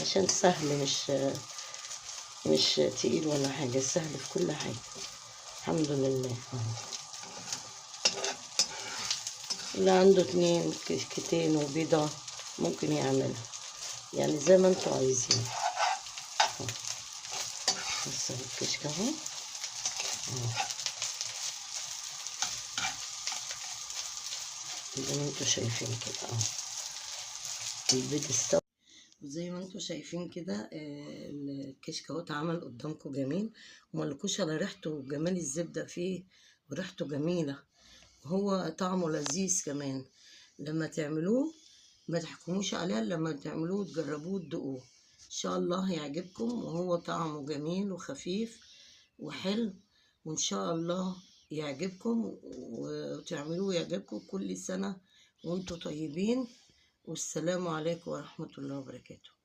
عشان سهل، مش تقيل ولا حاجة، سهل في كل حاجة الحمد لله. اللي عنده 2 كيكتين وبيضة ممكن يعملها، يعني زي ما انتوا عايزين. بصوا الكشك اهو، زي ما انتوا شايفين كده اهو البيض استوى، وزي ما انتوا شايفين كده الكشك اهو اتعمل قدامكم جميل، وملكوش على ريحته وجمال الزبدة فيه، وريحته جميلة وهو طعمه لذيذ كمان. لما تعملوه ما تحكموش عليه، لما تعملوه تجربوه وتدوقوه ان شاء الله هيعجبكم، وهو طعمه جميل وخفيف وحلو، وان شاء الله يعجبكم وتعملوه يعجبكم. كل سنة وانتم طيبين، والسلام عليكم ورحمة الله وبركاته.